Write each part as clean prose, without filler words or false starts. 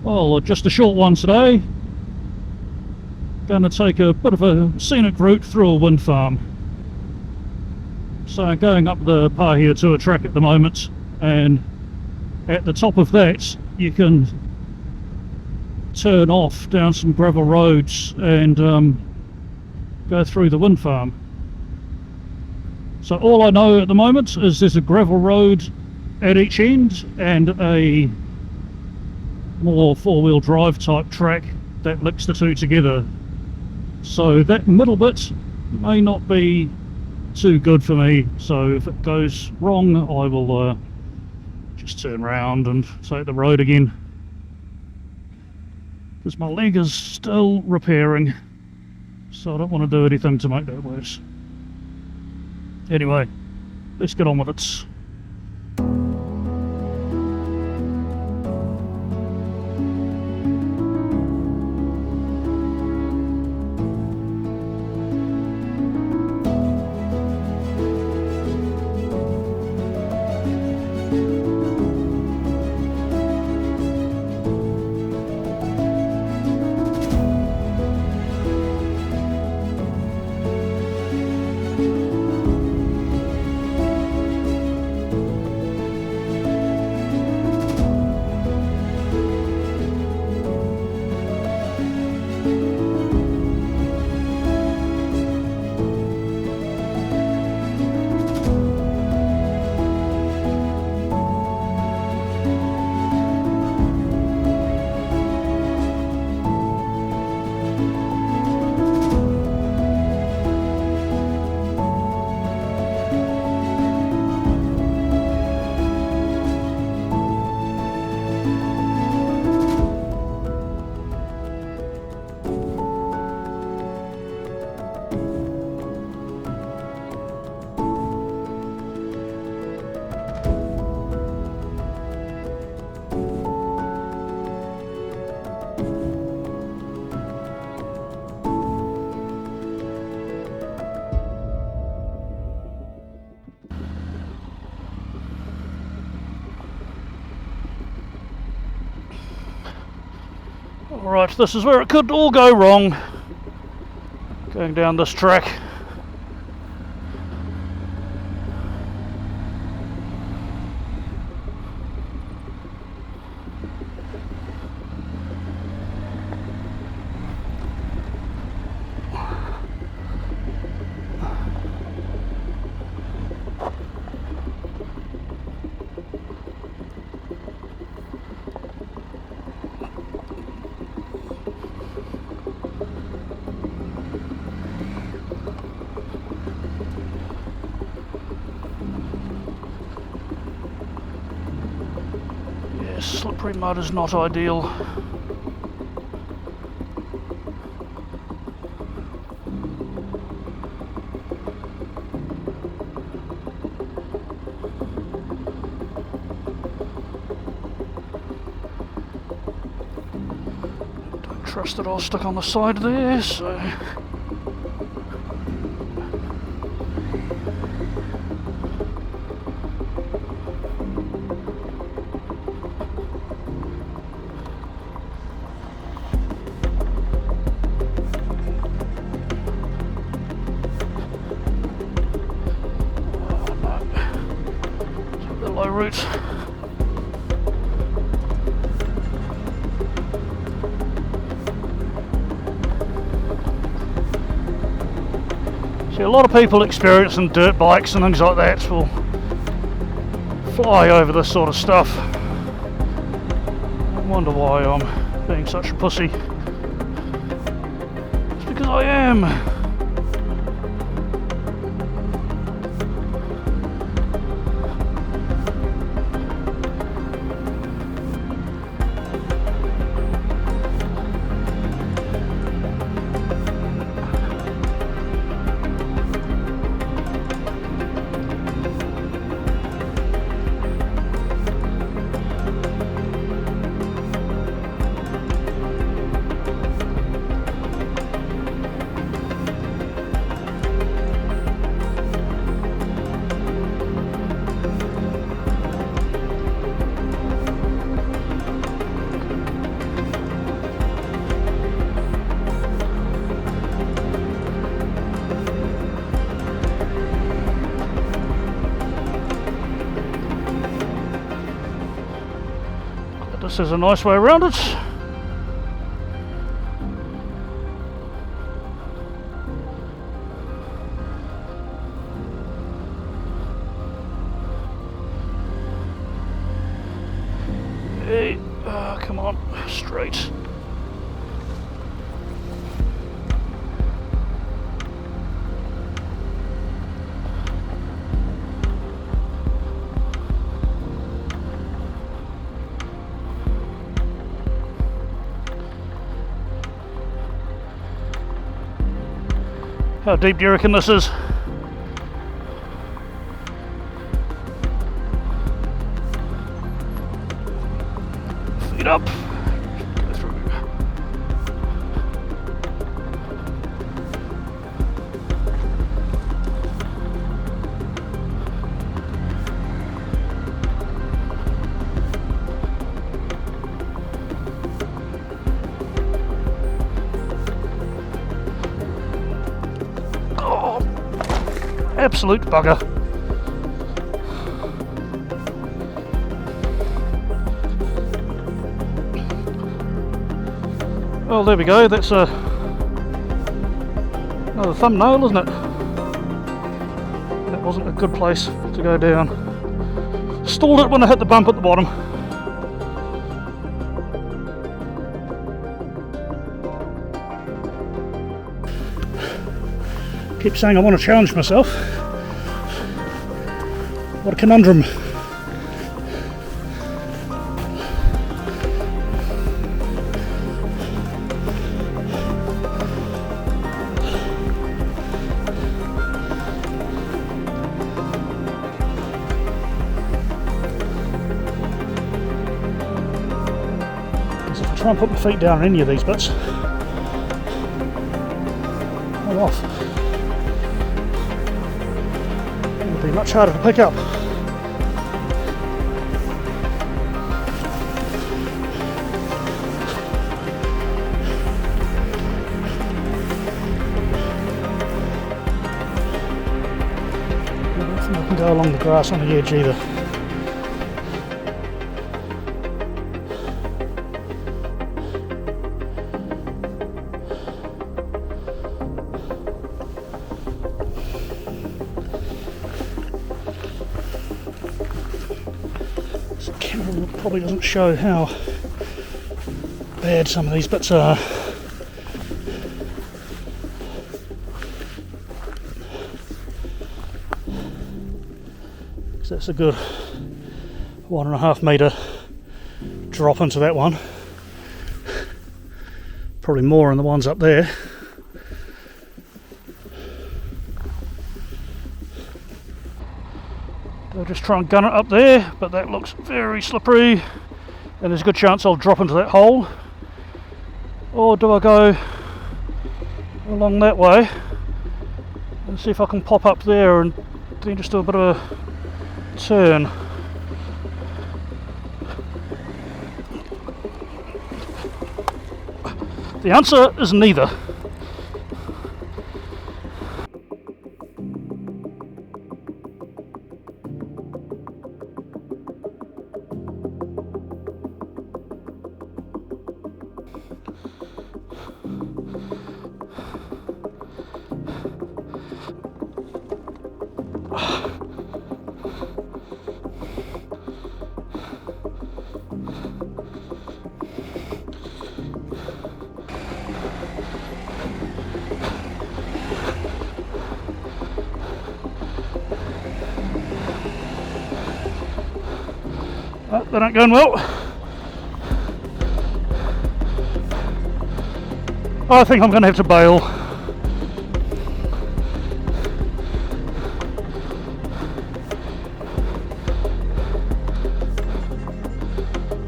Well, just a short one today. Going to take a bit of a scenic route through a wind farm. So going up the Pahiatua Track at the moment, and at the top of that you can turn off down some gravel roads and go through the wind farm. So all I know at the moment is there's a gravel road at each end and a more four-wheel drive type track that links the two together. So that middle bit may not be too good for me, so if it goes wrong I will just turn around and take the road again, because my leg is still repairing, so I don't want to do anything to make that worse. Anyway, let's get on with it. Alright, this is where it could all go wrong, going down this track. Slippery mud is not ideal. Don't trust it all stuck on the side there, so... low route. See, a lot of people experiencing dirt bikes and things like that will fly over this sort of stuff. I wonder why I'm being such a pussy. It's because I am. but this is a nice way around it. Hey, come on, straight. How deep do you reckon this is? Feet up. Go through. Absolute bugger. Well, there we go. That's another thumbnail, isn't it? That wasn't a good place to go down. Stalled it when I hit the bump at the bottom. Keep saying I want to challenge myself. What a conundrum. Because if I try and put my feet down on any of these bits, I'm off. It'll be much harder to pick up. I don't think I can go along the grass on the edge either. Probably doesn't show how bad some of these bits are. So that's a good 1.5 metre drop into that one. Probably more in the ones up there. I'll just try and gun it up there, but that looks very slippery and there's a good chance I'll drop into that hole. Or do I go along that way and see if I can pop up there and then just do a bit of a turn. The answer is neither. That ain't going well. I think I'm going to have to bail.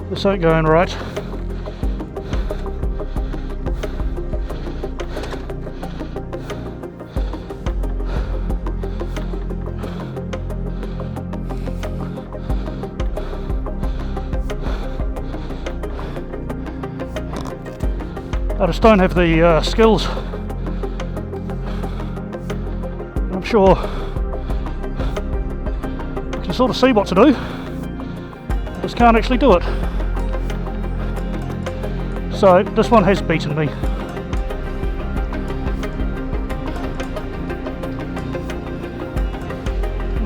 This ain't going right. I just don't have the skills. I'm sure I can sort of see what to do. I just can't actually do it. So this one has beaten me.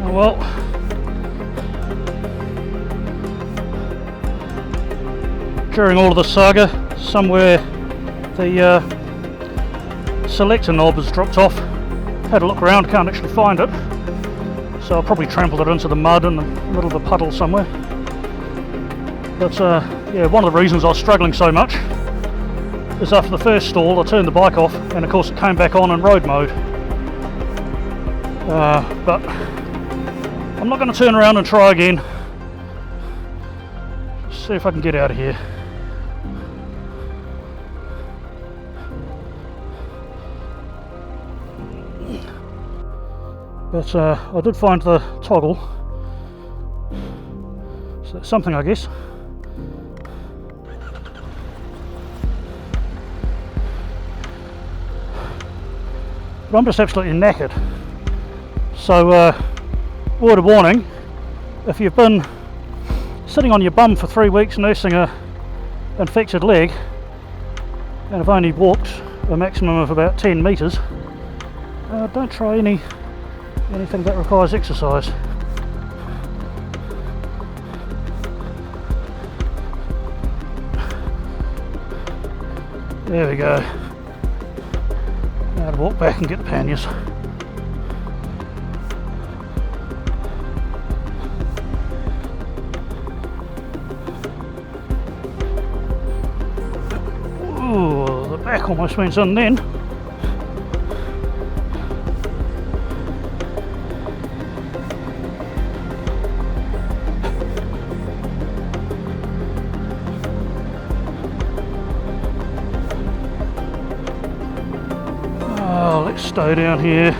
Oh well. During all of the saga, somewhere the selector knob has dropped off. Had a look around, can't actually find it. So I probably trampled it into the mud in the middle of a puddle somewhere. But yeah, one of the reasons I was struggling so much is after the first stall I turned the bike off and of course it came back on in road mode. But I'm not going to turn around and try again. See if I can get out of here. But I did find the toggle, so that's something, I guess. But I'm just absolutely knackered. So, word of warning, if you've been sitting on your bum for 3 weeks nursing a infected leg and have only walked a maximum of about 10 metres, don't try anything that requires exercise. There we go. Now to walk back and get the panniers. Ooh, the back almost went in then. Let's stay down here.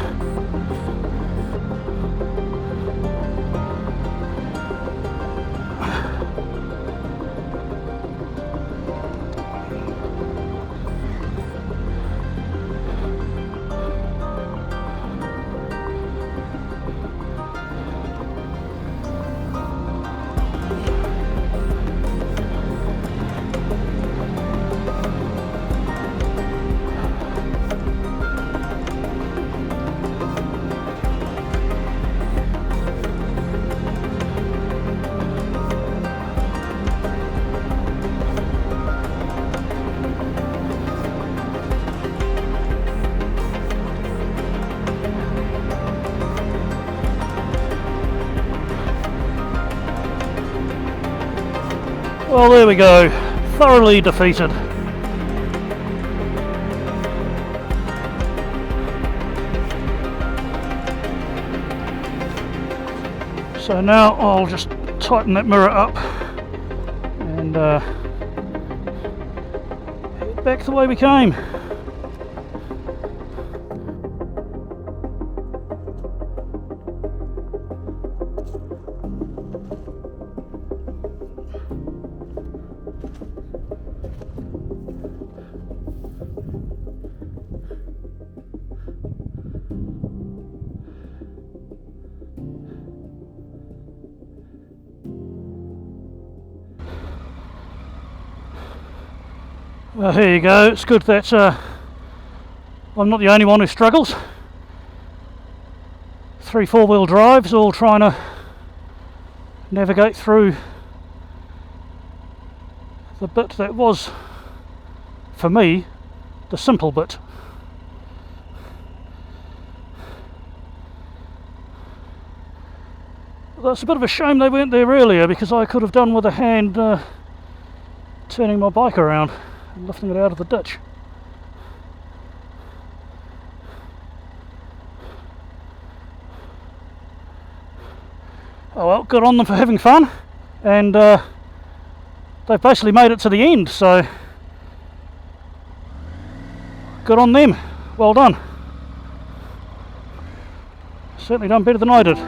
Well, there we go, thoroughly defeated. So now I'll just tighten that mirror up and head back the way we came. Well, here you go. It's good that I'm not the only one who struggles. 3 4-wheel drives all trying to navigate through the bit that was, for me, the simple bit. That's a bit of a shame they weren't there earlier, because I could have done with a hand turning my bike around and lifting it out of the ditch. Oh well, good on them for having fun, and they've basically made it to the end, so good on them, well done. Certainly done better than I did.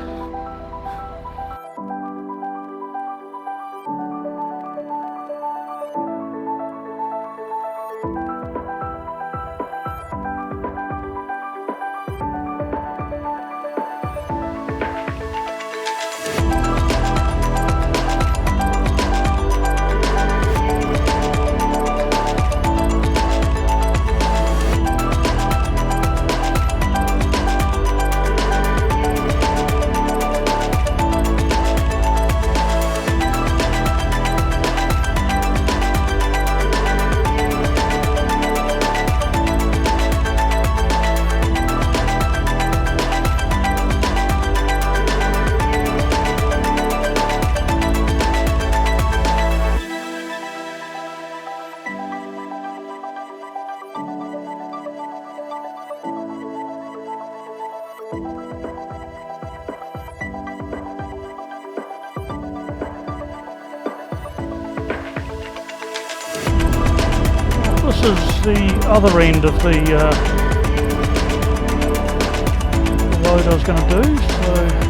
this is the other end of the road I was going to do, so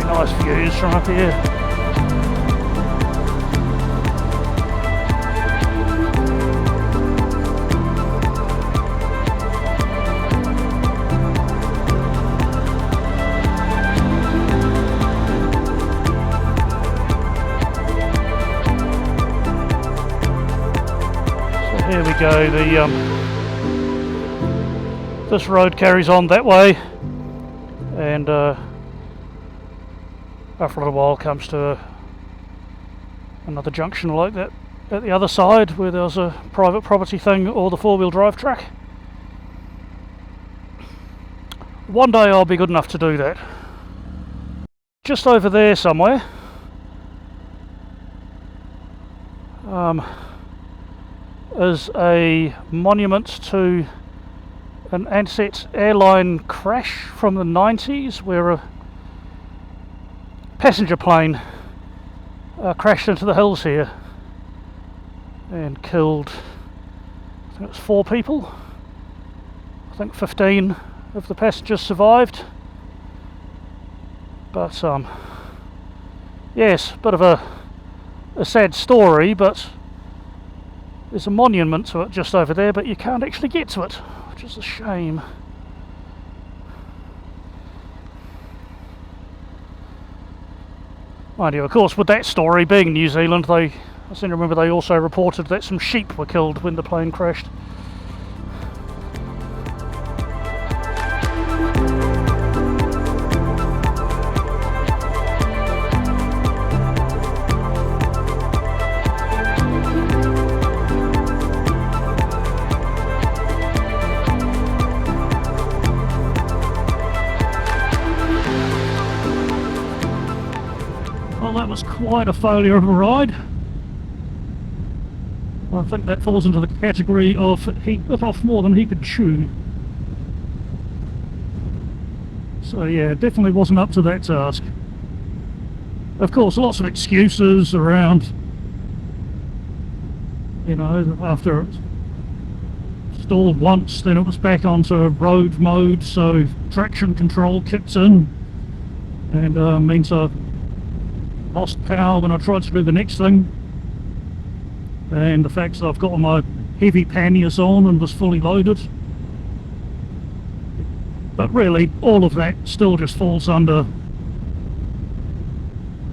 nice views from up here. So here we go, this road carries on that way, and after a little while comes to another junction like that at the other side where there's a private property thing or the four-wheel drive track. One day I'll be good enough to do that. Just over there somewhere is a monument to an Ansett airline crash from the 90s where a passenger plane crashed into the hills here and killed, I think it was 4 people. I think 15 of the passengers survived. But yes, bit of a sad story, but there's a monument to it just over there, but you can't actually get to it, which is a shame. Mind you, of course, with that story being New Zealand, I seem to remember they also reported that some sheep were killed when the plane crashed. Well, that was quite a failure of a ride. I think that falls into the category of he bit off more than he could chew. So yeah, definitely wasn't up to that task. Of course, lots of excuses around, you know, after it stalled once, then it was back onto road mode, so traction control kicked in, and means I lost power when I tried to do the next thing, and the fact that I've got my heavy panniers on and was fully loaded. But really, all of that still just falls under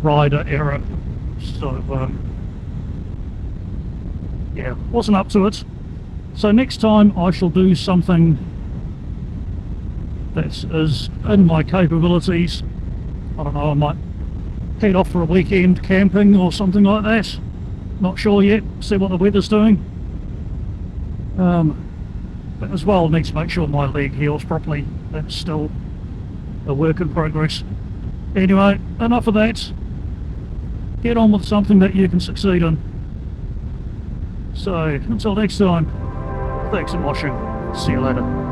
rider error. So yeah, wasn't up to it. So next time I shall do something that is in my capabilities. I don't know, I might head off for a weekend camping or something like that. Not sure yet, see what the weather's doing. But as well, need to make sure my leg heals properly. That's still a work in progress. Anyway, enough of that. Get on with something that you can succeed in. So, until next time, thanks for watching. See you later.